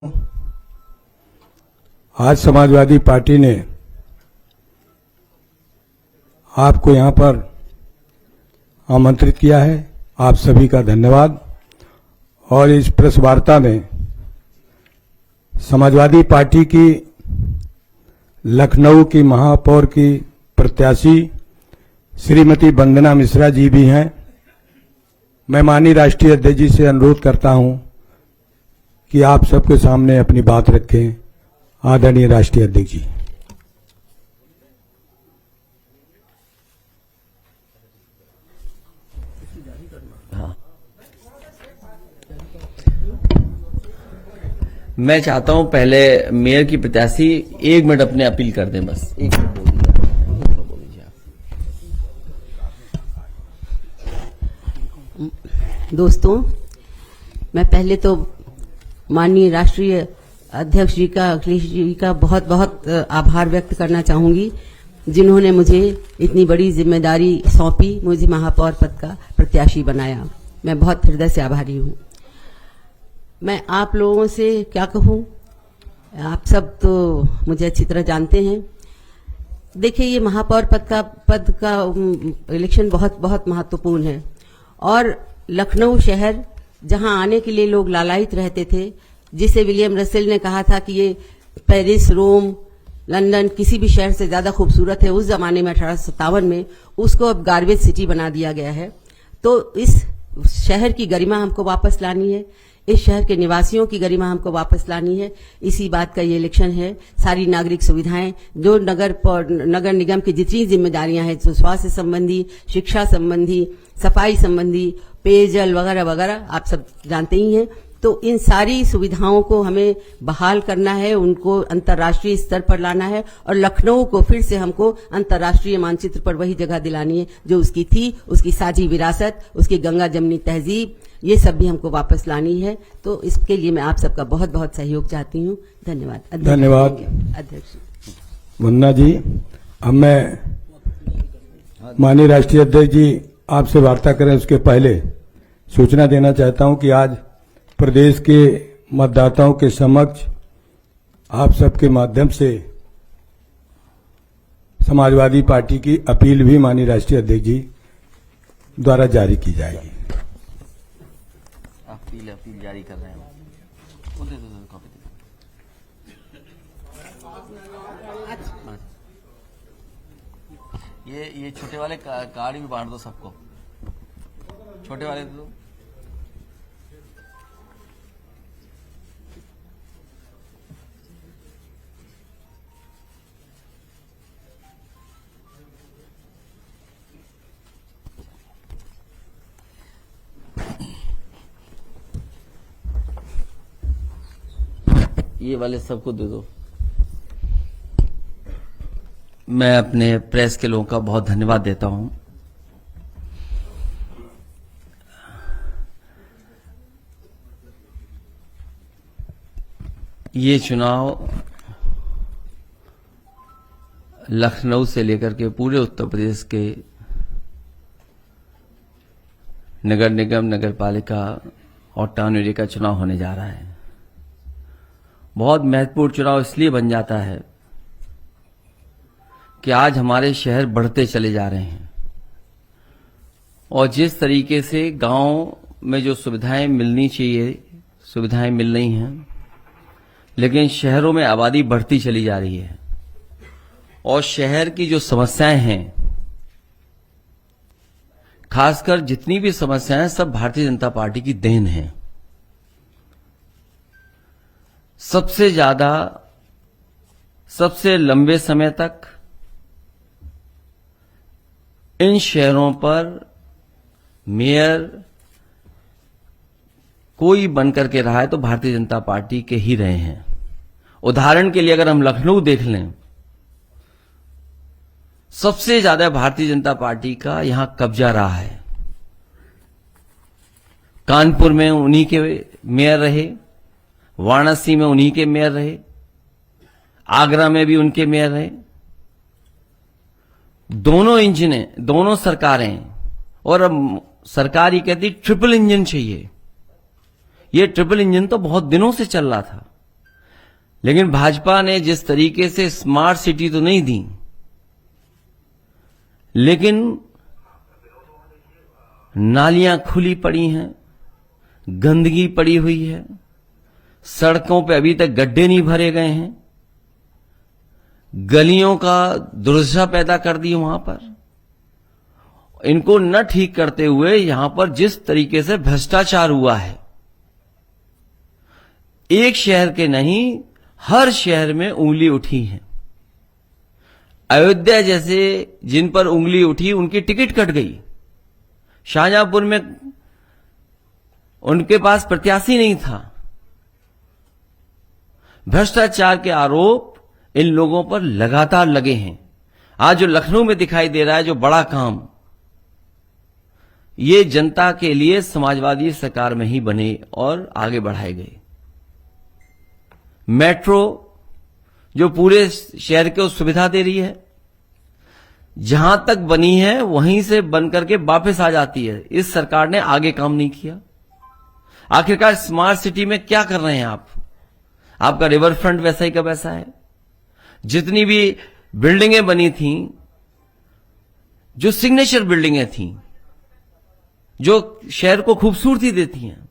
आज समाजवादी पार्टी ने आपको यहां पर आमंत्रित किया है। आप सभी का धन्यवाद। और इस प्रेस वार्ता में समाजवादी पार्टी की लखनऊ की महापौर की प्रत्याशी श्रीमती वंदना मिश्रा जी भी हैं। मैं माननीय राष्ट्रीय अध्यक्ष जी से अनुरोध करता हूं कि आप सबके सामने अपनी बात रखें। आदरणीय राष्ट्रीय अध्यक्ष जी। मैं चाहता हूं पहले मेयर की प्रत्याशी 1 मिनट अपने अपील कर दें। बस 1 मिनट बोल दीजिए आप। दोस्तों, मैं पहले तो माननीय राष्ट्रीय अध्यक्ष जी का, अखिलेश जी का बहुत बहुत आभार व्यक्त करना चाहूंगी, जिन्होंने मुझे इतनी बड़ी जिम्मेदारी सौंपी, मुझे महापौर पद का प्रत्याशी बनाया। मैं बहुत हृदय से आभारी हूं। मैं आप लोगों से क्या कहूं, आप सब तो मुझे अच्छी तरह जानते हैं। देखिए, ये महापौर पद का इलेक्शन बहुत बहुत महत्वपूर्ण है। और लखनऊ शहर, जहां आने के लिए लोग लालायित रहते थे, जिसे विलियम रसेल ने कहा था कि ये पेरिस, रोम, लंदन किसी भी शहर से ज्यादा खूबसूरत है, उस जमाने में 1857 में, उसको अब गार्बेज सिटी बना दिया गया है। तो इस शहर की गरिमा हमको वापस लानी है, इस शहर के निवासियों की गरिमा हमको वापस लानी है। इसी बात का ये इलेक्शन है। सारी नागरिक सुविधाएं, जो नगर निगम की जितनी जिम्मेदारियां हैं, तो स्वास्थ्य संबंधी, शिक्षा संबंधी, सफाई संबंधी, पेयजल वगैरह वगैरह, आप सब जानते ही हैं। तो इन सारी सुविधाओं को हमें बहाल करना है, उनको अंतर्राष्ट्रीय स्तर पर लाना है और लखनऊ को फिर से हमको अंतर्राष्ट्रीय मानचित्र पर वही जगह दिलानी है जो उसकी थी, उसकी साझी विरासत, उसकी गंगा जमनी तहजीब, ये सब भी हमको वापस लानी है। तो इसके लिए मैं आप सबका बहुत बहुत सहयोग चाहती हूँ। धन्यवाद। धन्यवाद अध्यक्ष वंदना जी। अब मैं माननीय राष्ट्रीय अध्यक्ष जी आपसे वार्ता करें उसके पहले सूचना देना चाहता हूं कि आज प्रदेश के मतदाताओं के समक्ष आप सबके माध्यम से समाजवादी पार्टी की अपील भी माननीय राष्ट्रीय अध्यक्ष जी द्वारा जारी की जाएगी। अपील जारी कर रहे हैं। ये छोटे वाले कार्ड भी बांट दो सबको, छोटे वाले दो। ये वाले सबको दे दो। मैं अपने प्रेस के लोगों का बहुत धन्यवाद देता हूं। ये चुनाव लखनऊ से लेकर के पूरे उत्तर प्रदेश के नगर निगम, नगर पालिका और टाउन एरिया का चुनाव होने जा रहा है। बहुत महत्वपूर्ण चुनाव इसलिए बन जाता है कि आज हमारे शहर बढ़ते चले जा रहे हैं और जिस तरीके से गांव में जो सुविधाएं मिलनी चाहिए, सुविधाएं मिल रही हैं, लेकिन शहरों में आबादी बढ़ती चली जा रही है और शहर की जो समस्याएं हैं, खासकर जितनी भी समस्याएं, सब भारतीय जनता पार्टी की देन है। सबसे ज्यादा, सबसे लंबे समय तक इन शहरों पर मेयर कोई बनकर के रहा है तो भारतीय जनता पार्टी के ही रहे हैं। उदाहरण के लिए अगर हम लखनऊ देख लें, सबसे ज्यादा भारतीय जनता पार्टी का यहां कब्जा रहा है। कानपुर में उन्हीं के मेयर रहे, वाराणसी में उन्हीं के मेयर रहे, आगरा में भी उनके मेयर रहे। दोनों इंजनें, दोनों सरकारें, और अब सरकार ये कहती ट्रिपल इंजन चाहिए। ये ट्रिपल इंजन तो बहुत दिनों से चल रहा था। लेकिन भाजपा ने जिस तरीके से स्मार्ट सिटी तो नहीं दी, लेकिन नालियां खुली पड़ी हैं, गंदगी पड़ी हुई है, सड़कों पे अभी तक गड्ढे नहीं भरे गए हैं, गलियों का दुर्दशा पैदा कर दी वहां पर। इनको न ठीक करते हुए यहां पर जिस तरीके से भ्रष्टाचार हुआ है, एक शहर के नहीं हर शहर में उंगली उठी है। अयोध्या जैसे जिन पर उंगली उठी उनकी टिकट कट गई। शाहजहांपुर में उनके पास प्रत्याशी नहीं था। भ्रष्टाचार के आरोप इन लोगों पर लगातार लगे हैं। आज जो लखनऊ में दिखाई दे रहा है जो बड़ा काम, ये जनता के लिए समाजवादी सरकार में ही बने और आगे बढ़ाए गए। मेट्रो जो पूरे शहर को सुविधा दे रही है, जहां तक बनी है वहीं से बन करके वापस आ जाती है। इस सरकार ने आगे काम नहीं किया। आखिरकार स्मार्ट सिटी में क्या कर रहे हैं आप? आपका रिवर फ्रंट वैसा ही का वैसा है। जितनी भी बिल्डिंगें बनी थीं, जो सिग्नेचर बिल्डिंगें थीं, जो शहर को खूबसूरती देती हैं,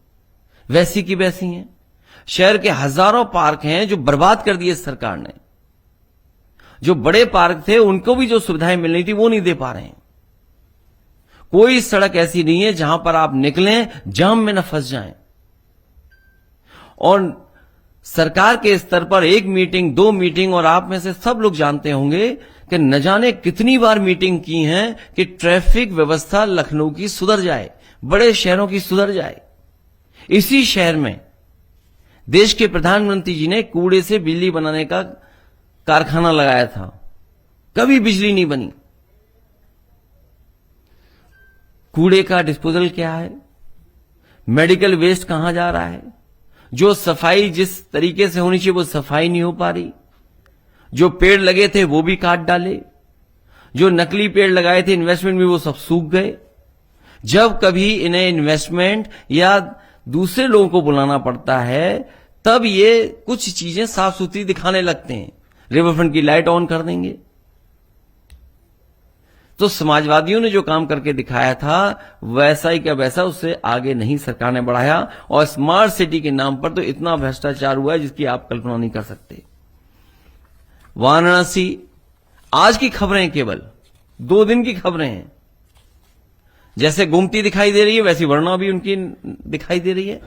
वैसी की वैसी हैं। शहर के हजारों पार्क हैं जो बर्बाद कर दिए सरकार ने। जो बड़े पार्क थे उनको भी जो सुविधाएं मिलनी थी वो नहीं दे पा रहे हैं। कोई सड़क ऐसी नहीं है जहां पर आप निकलें जाम में न फंस जाएं। और सरकार के स्तर पर एक मीटिंग, दो मीटिंग, और आप में से सब लोग जानते होंगे कि न जाने कितनी बार मीटिंग की है कि ट्रैफिक व्यवस्था लखनऊ की सुधर जाए, बड़े शहरों की सुधर जाए। इसी शहर में देश के प्रधानमंत्री जी ने कूड़े से बिजली बनाने का कारखाना लगाया था, कभी बिजली नहीं बनी। कूड़े का डिस्पोजल क्या है? मेडिकल वेस्ट कहां जा रहा है? जो सफाई जिस तरीके से होनी चाहिए वो सफाई नहीं हो पा रही। जो पेड़ लगे थे वो भी काट डाले। जो नकली पेड़ लगाए थे इन्वेस्टमेंट में, वो सब सूख गए। जब कभी इन्हें इन्वेस्टमेंट या दूसरे लोगों को बुलाना पड़ता है तब ये कुछ चीजें साफ सुथरी दिखाने लगते हैं। रिवरफ्रंट की लाइट ऑन कर देंगे। तो समाजवादियों ने जो काम करके दिखाया था वैसा ही क्या वैसा, उससे आगे नहीं सरकार ने बढ़ाया। और स्मार्ट सिटी के नाम पर तो इतना भ्रष्टाचार हुआ है जिसकी आप कल्पना नहीं कर सकते। वाराणसी, आज की खबरें, केवल 2 दिन की खबरें हैं। जैसे गोमती दिखाई दे रही है वैसी वरना भी उनकी दिखाई दे रही है।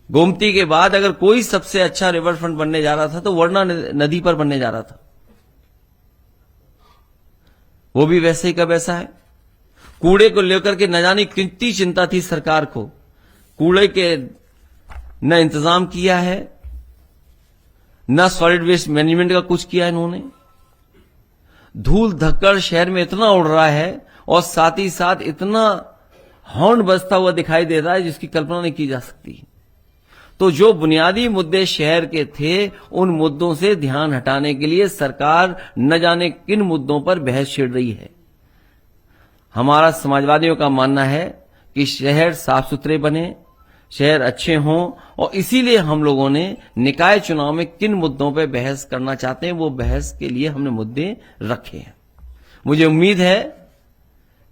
गोमती के बाद अगर कोई सबसे अच्छा रिवर फ्रंट बनने जा रहा था तो वरना नदी पर बनने जा रहा था, वो भी वैसे ही का वैसा है। कूड़े को लेकर के न जाने कितनी चिंता थी सरकार को, कूड़े के न इंतजाम किया है, न सॉलिड वेस्ट मैनेजमेंट का कुछ किया इन्होंने। धूल धक्कड़ शहर में इतना उड़ रहा है और साथ ही साथ इतना हॉर्न बजता हुआ दिखाई दे रहा है जिसकी कल्पना नहीं की जा सकती। तो जो बुनियादी मुद्दे शहर के थे उन मुद्दों से ध्यान हटाने के लिए सरकार न जाने किन मुद्दों पर बहस छिड़ रही है। हमारा समाजवादियों का मानना है कि शहर साफ सुथरे बने, शहर अच्छे हों, और इसीलिए हम लोगों ने निकाय चुनाव में किन मुद्दों पर बहस करना चाहते हैं वो बहस के लिए हमने मुद्दे रखे हैं। मुझे उम्मीद है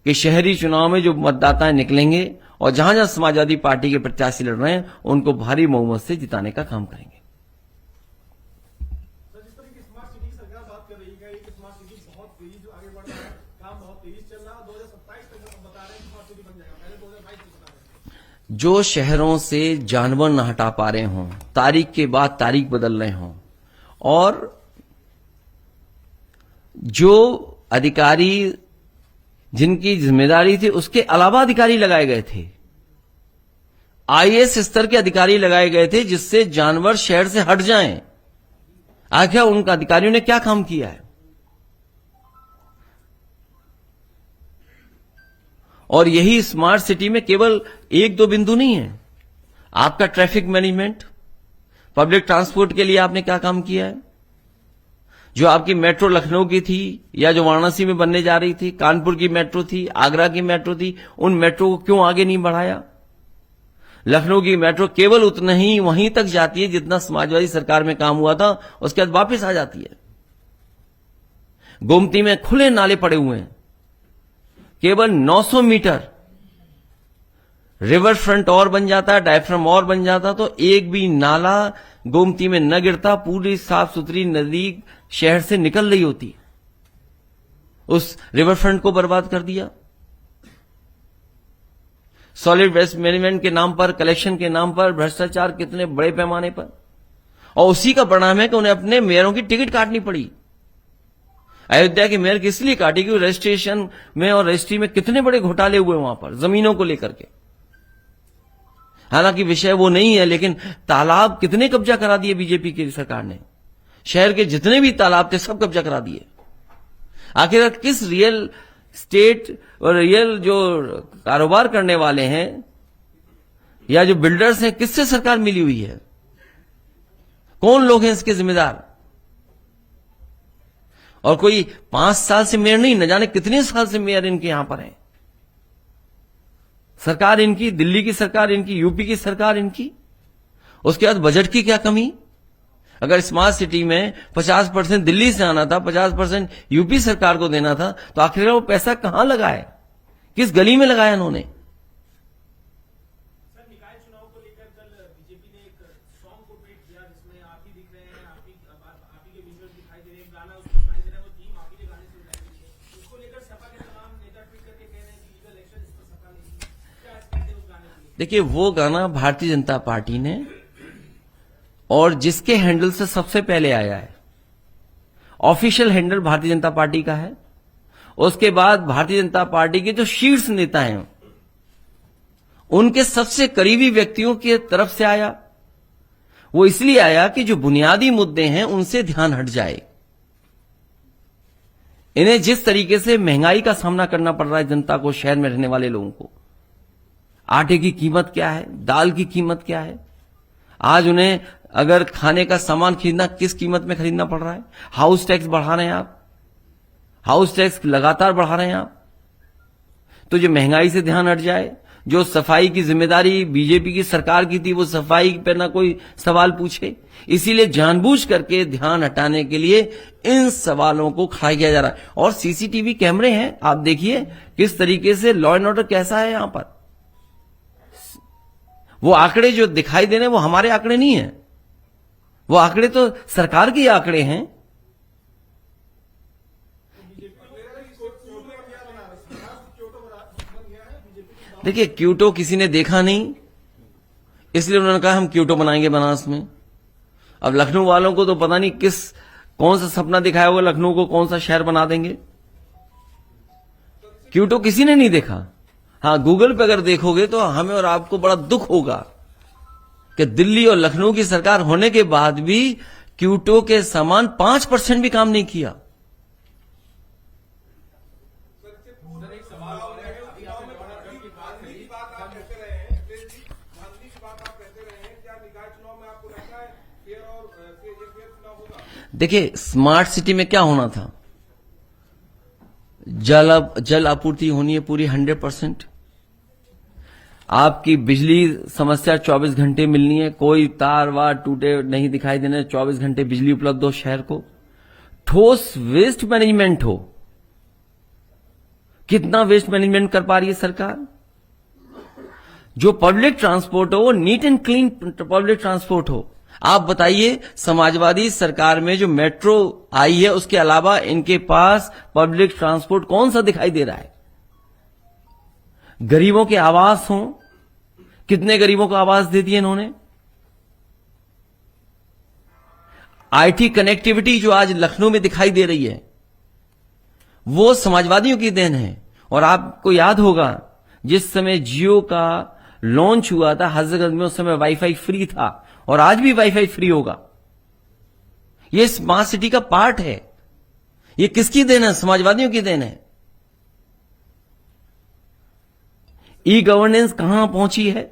कि शहरी चुनाव में जो मतदाता निकलेंगे और जहां जहां समाजवादी पार्टी के प्रत्याशी लड़ रहे हैं उनको भारी बहुमत से जिताने का काम करेंगे। जिस तरह की स्मार्ट सिटी की सरकार बात कर रही है, एक स्मार्ट सिटी बहुत तेज आगे बढ़ रहा है, काम बहुत तेज चल रहा है। 2027 तक बता रहे हैं स्मार्ट सिटी बन जाएगा, पहले 2022 तक बता रहे हैं। जो शहरों से जानवर न हटा पा रहे हों, तारीख के बाद तारीख बदल रहे हों, और जो अधिकारी जिनकी जिम्मेदारी थी उसके अलावा अधिकारी लगाए गए थे, आईएएस स्तर के अधिकारी लगाए गए थे जिससे जानवर शहर से हट जाएं। आखिर उन अधिकारियों ने क्या काम किया है? और यही स्मार्ट सिटी में केवल 1-2 बिंदु नहीं है। आपका ट्रैफिक मैनेजमेंट, पब्लिक ट्रांसपोर्ट के लिए आपने क्या काम किया है? जो आपकी मेट्रो लखनऊ की थी या जो वाराणसी में बनने जा रही थी, कानपुर की मेट्रो थी, आगरा की मेट्रो थी, उन मेट्रो को क्यों आगे नहीं बढ़ाया? लखनऊ की मेट्रो केवल उतना ही वहीं तक जाती है जितना समाजवादी सरकार में काम हुआ था, उसके बाद वापस आ जाती है। गोमती में खुले नाले पड़े हुए हैं, केवल 900 मीटर रिवर फ्रंट और बन जाता, डायफ्राम और बन जाता तो एक भी नाला गोमती में न गिरता, पूरी साफ सुथरी नदी शहर से निकल रही होती। उस रिवर फ्रंट को बर्बाद कर दिया। सॉलिड वेस्ट मैनेजमेंट के नाम पर, कलेक्शन के नाम पर भ्रष्टाचार कितने बड़े पैमाने पर, और उसी का परिणाम है कि उन्हें अपने मेयरों की टिकट काटनी पड़ी। अयोध्या के मेयर की इसलिए काटी कि रजिस्ट्रेशन में और रजिस्ट्री में कितने बड़े घोटाले हुए वहां पर जमीनों को लेकर के। हालांकि विषय वो नहीं है, लेकिन तालाब कितने कब्जा करा दिए बीजेपी की सरकार ने। शहर के जितने भी तालाब थे सब कब्जा करा दिए। आखिर किस रियल स्टेट और रियल जो कारोबार करने वाले हैं या जो बिल्डर्स हैं, किससे सरकार मिली हुई है? कौन लोग हैं इसके जिम्मेदार? और कोई 5 साल से मेयर नहीं, न जाने कितने साल से मेयर इनके यहां पर हैं। सरकार इनकी, दिल्ली की सरकार इनकी, यूपी की सरकार इनकी। उसके बाद बजट की क्या कमी? अगर स्मार्ट सिटी में 50% दिल्ली से आना था, 50% यूपी सरकार को देना था, तो आखिर वो पैसा कहां लगाए? किस गली में लगाया इन्होंने? सर, निकाय चुनाव को लेकर कल बीजेपी ने एक सॉन्ग को ट्वीट किया जिसमें आप ही दिख रहे हैं, आप ही के विजुअल दिखाई दे रहे हैं, गाना उसको सुनाई दे रहा है, वो थीम आप ही के गाने से उठाई गई है। उसको लेकर सपा के तमाम नेता ट्वीट करके कह रहे हैं कि लीगल एक्शन इस पर सपा नहीं। क्या कहते हैं उस गाने के लिए? देखिए, वो गाना भारतीय जनता पार्टी ने, और जिसके हैंडल से सबसे पहले आया है, official handle Bharatiya Janata party का है। उसके बाद भारतीय जनता पार्टी के जो शीर्ष नेता हैं उनके सबसे करीबी व्यक्तियों की तरफ से आया। वो इसलिए आया कि जो बुनियादी मुद्दे हैं उनसे ध्यान हट जाए। इन्हें जिस तरीके से महंगाई का सामना करना पड़ रहा है जनता को, शहर में रहने वाले लोगों को, आटे की कीमत क्या है, दाल की कीमत क्या है, आज उन्हें अगर खाने का सामान खरीदना किस कीमत में खरीदना पड़ रहा है, हाउस टैक्स बढ़ा रहे हैं आप, हाउस टैक्स लगातार बढ़ा रहे हैं आप। तो जो महंगाई से ध्यान हट जाए, जो सफाई की जिम्मेदारी बीजेपी की सरकार की थी, वो सफाई पे ना कोई सवाल पूछे, इसीलिए जानबूझ करके ध्यान हटाने के लिए इन सवालों को खड़ा किया जा रहा है। और सीसीटीवी कैमरे हैं, आप देखिए किस तरीके से लॉ एंड ऑर्डर कैसा है यहां पर। वो आंकड़े जो दिखाई दे रहे हैं वो हमारे आंकड़े नहीं है, वो आंकड़े तो सरकार के आंकड़े हैं। देखिए, क्यूटो किसी ने देखा नहीं, इसलिए उन्होंने कहा हम क्यूटो बनाएंगे बनारस में। अब लखनऊ वालों को तो पता नहीं कौन सा सपना दिखाया होगा, लखनऊ को कौन सा शहर बना देंगे। क्यूटो किसी ने नहीं देखा। हाँ, गूगल पे अगर देखोगे तो हमें और आपको बड़ा दुख होगा कि दिल्ली और लखनऊ की सरकार होने के बाद भी क्यूटो के समान 5% भी काम नहीं किया। देखिए, स्मार्ट सिटी में क्या होना था, जल आपूर्ति होनी है पूरी 100%। आपकी बिजली समस्या 24 घंटे मिलनी है, कोई तार वार टूटे नहीं दिखाई देने, 24 घंटे बिजली उपलब्ध हो शहर को। ठोस वेस्ट मैनेजमेंट हो। कितना वेस्ट मैनेजमेंट कर पा रही है सरकार? जो पब्लिक ट्रांसपोर्ट हो वो neat and clean public transport हो। आप बताइए, समाजवादी सरकार में जो मेट्रो आई है उसके अलावा इनके पास पब्लिक ट्रांसपोर्ट कौन सा दिखाई दे रहा है? गरीबों के आवास हों, कितने गरीबों को आवास दे दिए इन्होंने? आईटी कनेक्टिविटी जो आज लखनऊ में दिखाई दे रही है वो समाजवादियों की देन है। और आपको याद होगा जिस समय जियो का लॉन्च हुआ था हजरतगंज में, उस समय वाईफाई फ्री था और आज भी वाईफाई फ्री होगा। ये स्मार्ट सिटी का पार्ट है। ये किसकी देन है? समाजवादियों की देन है। ई गवर्नेंस कहां पहुंची है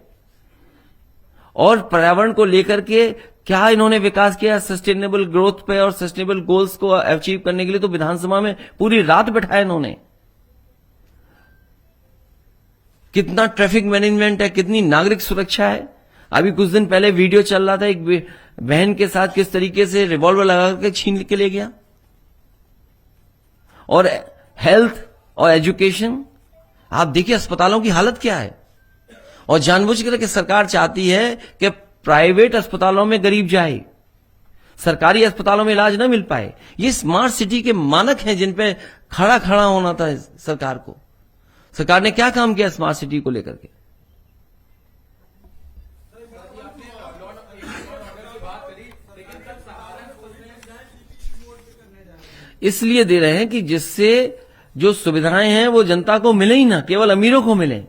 और पर्यावरण को लेकर के क्या इन्होंने विकास किया? सस्टेनेबल ग्रोथ पे और सस्टेनेबल गोल्स को अचीव करने के लिए तो विधानसभा में पूरी रात बैठाया इन्होंने। कितना ट्रैफिक मैनेजमेंट है, कितनी नागरिक सुरक्षा है। अभी कुछ दिन पहले वीडियो चल रहा था, एक बहन के साथ किस तरीके से रिवॉल्वर लगा के छीन के ले गया। और हेल्थ और एजुकेशन, आप देखिए अस्पतालों की हालत क्या है। और जानबूझ कर के सरकार चाहती है कि प्राइवेट अस्पतालों में गरीब जाए, सरकारी अस्पतालों में इलाज न मिल पाए। ये स्मार्ट सिटी के मानक हैं जिन पे खड़ा होना था सरकार को। सरकार ने क्या काम किया स्मार्ट सिटी को लेकर के? इसलिए दे रहे हैं कि जिससे जो सुविधाएं हैं वो जनता को मिले ही ना, केवल अमीरों को मिले।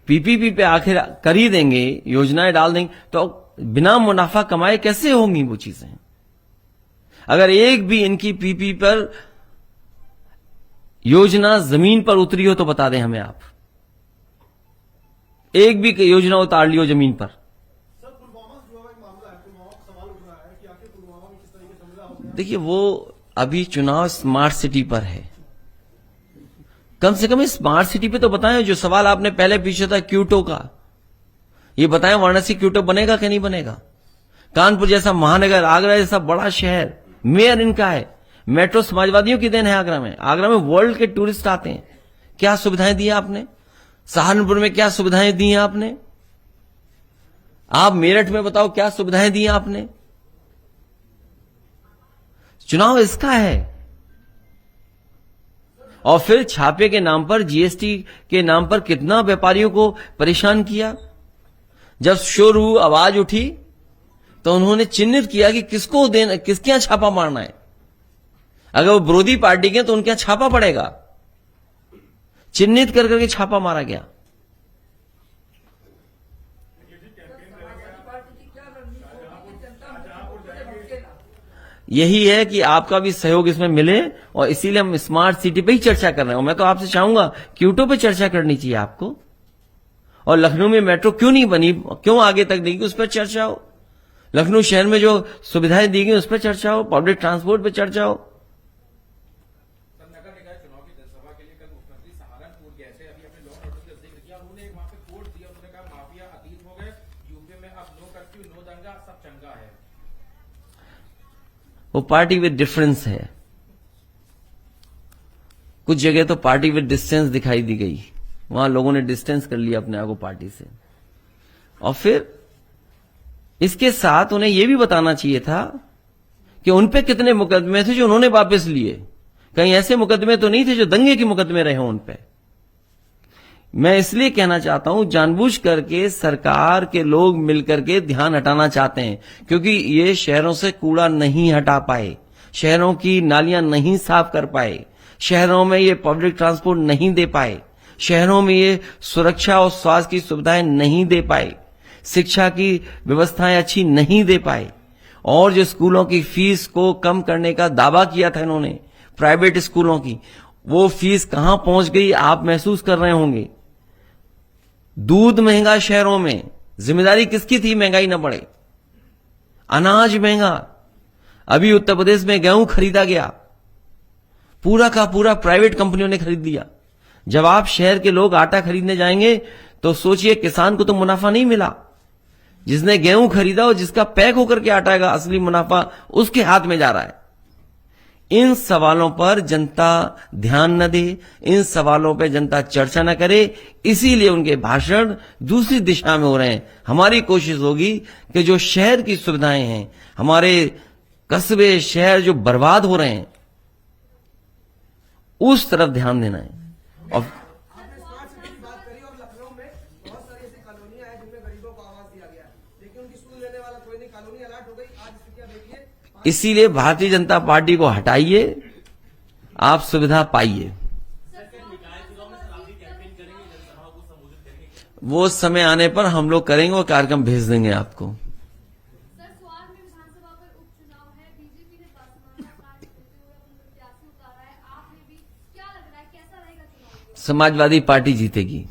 पीपीपी पे आखिर कर ही देंगे, योजनाएं डाल देंगे, तो बिना मुनाफा कमाए कैसे होंगी वो चीजें? अगर एक भी इनकी पीपी पर योजना जमीन पर उतरी हो तो बता दें हमें आप। एक भी योजना उतार ली हो जमीन पर। देखिए, वो अभी चुनाव स्मार्ट सिटी पर है। कम से कम इस स्मार्ट सिटी पे तो बताएं। जो सवाल आपने पहले पूछा था क्यूटो का, ये बताएं वाराणसी क्यूटो बनेगा कि नहीं बनेगा? कानपुर जैसा महानगर, आगरा जैसा बड़ा शहर, मेयर इनका है। मेट्रो समाजवादियों की देन है आगरा में। आगरा में वर्ल्ड के टूरिस्ट आते हैं। क्या सुविधाएं दी आपने? सहारनपुर में क्या सुविधाएं दी हैं आपने? आप मेरठ में बताओ क्या सुविधाएं दी आपने? चुनाव इसका है। और फिर छापे के नाम पर, जीएसटी के नाम पर कितना व्यापारियों को परेशान किया। जब शुरू आवाज उठी तो उन्होंने चिन्हित किया कि किसको देना, किसके यहां छापा मारना है। अगर वो विरोधी पार्टी के तो उनके यहां छापा पड़ेगा। चिन्हित कर करके छापा मारा गया। यही है कि आपका भी सहयोग इसमें मिले, और इसीलिए हम स्मार्ट सिटी पे ही चर्चा कर रहे हैं। मैं तो आपसे चाहूंगा क्यूटो पे चर्चा करनी चाहिए आपको। और लखनऊ में मेट्रो क्यों नहीं बनी, क्यों आगे तक नहीं गई, उस पर चर्चा हो। लखनऊ शहर में जो सुविधाएं दी गई उस पर चर्चा हो, पब्लिक ट्रांसपोर्ट पे चर्चा हो। नगर निकाय चुनाव की जनसभा के लिए कल मुख्यमंत्री सहारनपुर गए थे। अभी अपने लॉ ऑर्डर का जिक्र किया, उन्होंने वहां पे कोड दिया। उन्होंने कहा माफिया अतीत हो गए, यूपी में अब नो कर्फ्यू, नो दंगा, सब चंगा है। वो पार्टी विद डिफरेंस है। कुछ जगह तो पार्टी विद डिस्टेंस दिखाई दी गई, वहां लोगों ने डिस्टेंस कर लिया अपने आप को पार्टी से। और फिर इसके साथ उन्हें यह भी बताना चाहिए था कि उन पे कितने मुकदमे थे जो उन्होंने वापस लिए। कहीं ऐसे मुकदमे तो नहीं थे जो दंगे के मुकदमे रहे हों उन पे। मैं इसलिए कहना चाहता हूं, जानबूझ करके सरकार के लोग मिलकर के ध्यान हटाना चाहते हैं, क्योंकि ये शहरों से कूड़ा नहीं हटा पाए, शहरों की नालियां नहीं साफ कर पाए, शहरों में ये पब्लिक ट्रांसपोर्ट नहीं दे पाए, शहरों में ये सुरक्षा और स्वास्थ्य की सुविधाएं नहीं दे पाए, शिक्षा की व्यवस्थाएं अच्छी नहीं दे पाए। और जो स्कूलों की फीस को कम करने का दावा किया था इन्होंने, प्राइवेट स्कूलों की, वो फीस कहां पहुंच गई आप महसूस कर रहे होंगे। दूध महंगा शहरों में, जिम्मेदारी किसकी थी महंगाई न बढ़े? अनाज महंगा। अभी उत्तर प्रदेश में गेहूं खरीदा गया, पूरा का पूरा प्राइवेट कंपनियों ने खरीद लिया। जब आप शहर के लोग आटा खरीदने जाएंगे तो सोचिए किसान को तो मुनाफा नहीं मिला। जिसने गेहूं खरीदा और जिसका पैक होकर के आटा आएगा, असली मुनाफा उसके हाथ में जा रहा है। इन सवालों पर जनता ध्यान न दे, इन सवालों पर जनता चर्चा न करे, इसीलिए उनके भाषण दूसरी दिशा में हो रहे हैं। हमारी कोशिश होगी कि जो शहर की सुविधाएं हैं, हमारे कस्बे शहर जो बर्बाद हो रहे हैं, उस तरफ ध्यान देना है। और इसीलिए भारतीय जनता पार्टी को हटाइए, आप सुविधा पाइए। वो समय आने पर हम लोग करेंगे, वो कार्यक्रम भेज देंगे आपको। सर, स्वार में विधानसभा पर उपचुनाव है, बीजेपी ने प्रत्याशी उतारा है, आपने भी, क्या लग रहा है कैसा रहेगा चुनाव? समाजवादी पार्टी जीतेगी। सर,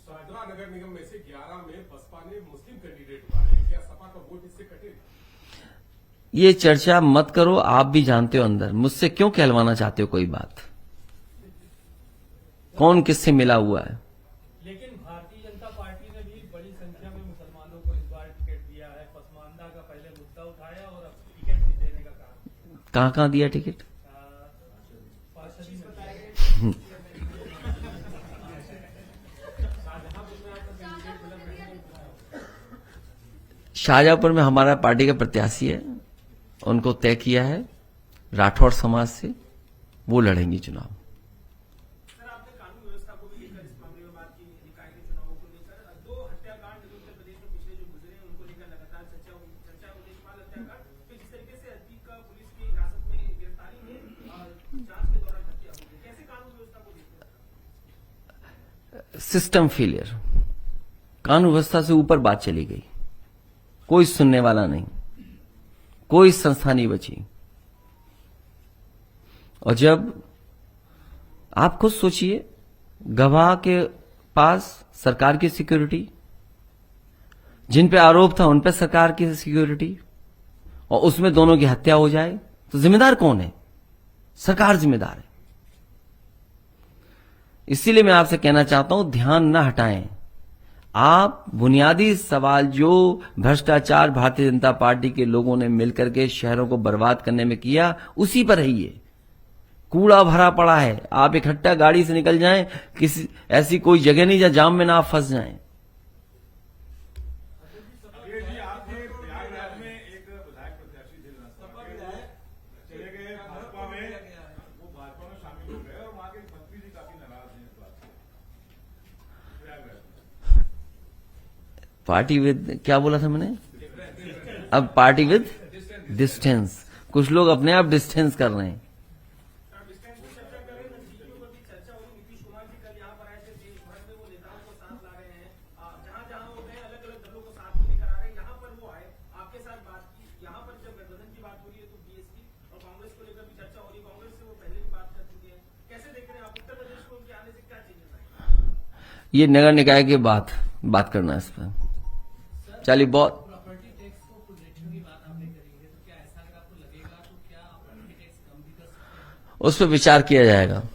शाहजहां नगर निगम में से 11 में बसपा ने मुस्लिम कैंडिडेट उतारे हैं, क्या सपा का वोट इससे कटेगा? ये चर्चा मत करो, आप भी जानते हो अंदर। मुझसे क्यों कहलवाना चाहते हो कोई बात? कौन किससे मिला हुआ है। लेकिन भारतीय जनता पार्टी ने भी बड़ी संख्या में मुसलमानों को इस बार टिकट दिया है। पसमानदा का पहले मुद्दा उठाया और अब टिकट भी देने का कहा। कहाँ कहाँ दिया टिकट? पार्षद ही शाहजहांपुर में हमारा पार्टी का प्रत्याशी है, उनको तय किया है राठौड़ समाज से, वो लड़ेंगी चुनाव। सर, आपने कानून व्यवस्था को भी लेकर इस मामले में बात की। निकाय के चुनावों को लेकर 2 हत्याकांड जो उत्तर प्रदेश में पिछले जो गुजरे हैं उनको लेकर लगातार चर्चा हो लेखपाल हत्याकांड, फिर जिस तरीके से अतीक का पुलिस की हिरासत में गिरफ्तारी में जांच के दौरान हत्या हो गई, कैसे कानून व्यवस्था को देखते हैं? सिस्टम फेलियर, कानून व्यवस्था से ऊपर बात चली गई, कोई सुनने वाला नहीं, कोई संस्था नहीं बची। और जब आप खुद सोचिए, गवाह के पास सरकार की सिक्योरिटी, जिन पे आरोप था उन पे सरकार की सिक्योरिटी, और उसमें दोनों की हत्या हो जाए तो जिम्मेदार कौन है? सरकार जिम्मेदार है। इसीलिए मैं आपसे कहना चाहता हूं, ध्यान न हटाएं। आप बुनियादी सवाल जो भ्रष्टाचार भारतीय जनता पार्टी के लोगों ने मिलकर के शहरों को बर्बाद करने में किया, उसी पर रहिए। कूड़ा भरा पड़ा है, आप इकट्ठा गाड़ी से निकल जाएं, किसी ऐसी कोई जगह नहीं जहां जाम में ना आप फंस जाएं। आपने प्रयागराज में एक विधायक प्रत्याशी थे, चले गए भाजपा में, वो भाजपा में शामिल हो गए और वहां के मंत्री जी काफी नाराज हैं इस बात से। प्रयागराज पार्टी विद क्या बोला था मैंने? अब पार्टी विद डिस्टेंस। कुछ लोग अपने आप डिस्टेंस कर रहे हैं। ये नगर निकाय की बात करना है इस पर। चलिए, बहुत प्रॉपर्टी टैक्स को प्रोजेक्शन की बात आपने करी है, तो क्या ऐसा अगर आपको लगेगा तो क्या आप प्रॉपर्टी टैक्स कम भी कर सकते हैं? उस पर विचार किया जाएगा। तो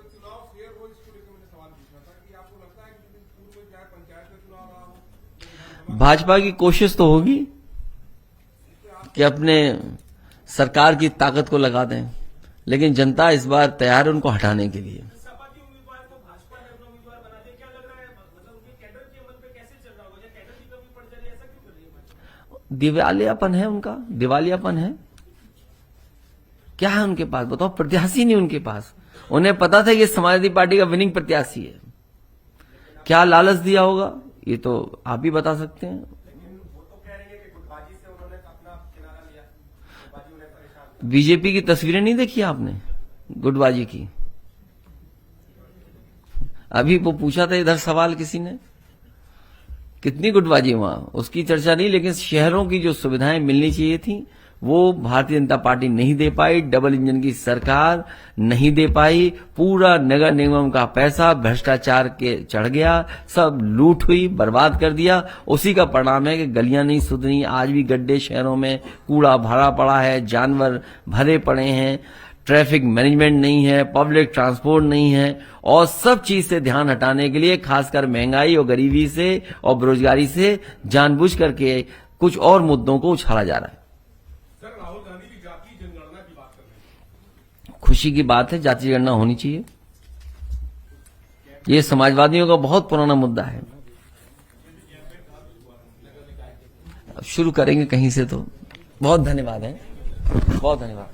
चुनाव फेयर हो, इसको लेकर मैंने सवाल पूछना था कि आपको लगता है कि पूर्व में चाहे पंचायत का चुनाव रहा हो, भाजपा की कोशिश तो होगी कि अपने सरकार की ताकत को लगा दें, लेकिन जनता इस बार तैयार है उनको हटाने के लिए। सपा के उम्मीदवार को भाजपा ने अपना उम्मीदवार बना दिया, क्या लग रहा है? मतलब उनके कैडर के मन पे कैसे चल रहा होगा? या कैडर की कमी पड़ जा रही है, ऐसा क्यों कर रही है भाजपा? दिवालियापन है उनका, दिवालियापन है। क्या है उनके पास बताओ? प्रत्याशी नहीं उनके पास। उन्हें पता था कि समाजवादी पार्टी का विनिंग प्रत्याशी है। क्या लालच दिया होगा ये तो आप ही बता सकते हैं। बीजेपी की तस्वीरें नहीं देखी आपने गुटबाजी की? अभी वो पूछा था इधर सवाल किसी ने, कितनी गुटबाजी वहां, उसकी चर्चा नहीं, लेकिन शहरों की जो सुविधाएं मिलनी चाहिए थी वो भारतीय जनता पार्टी नहीं दे पाई। डबल इंजन की सरकार नहीं दे पाई। पूरा नगर निगम का पैसा भ्रष्टाचार के चढ़ गया, सब लूट हुई, बर्बाद कर दिया। उसी का परिणाम है कि गलियां नहीं सुधरी, आज भी गड्ढे शहरों में, कूड़ा भरा पड़ा है, जानवर भरे पड़े हैं, ट्रैफिक मैनेजमेंट नहीं है, पब्लिक ट्रांसपोर्ट नहीं है, और सब चीज से ध्यान हटाने के लिए, खासकर महंगाई और गरीबी से और बेरोजगारी से जानबूझ करके कुछ और मुद्दों को उछाला जा रहा है। सर, राहुल गांधी भी जातीय जनगणना की बात कर रहे हैं। खुशी की बात है, जातीय जनगणना होनी चाहिए। ये समाजवादियों का बहुत पुराना मुद्दा है। अब शुरू करेंगे कहीं से तो। बहुत धन्यवाद है, बहुत धन्यवाद।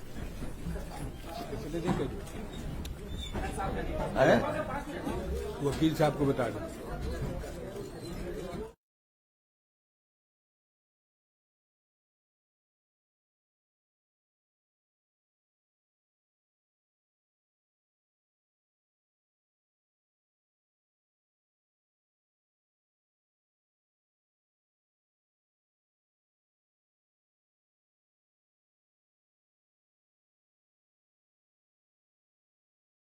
वकील साहब को बता दो।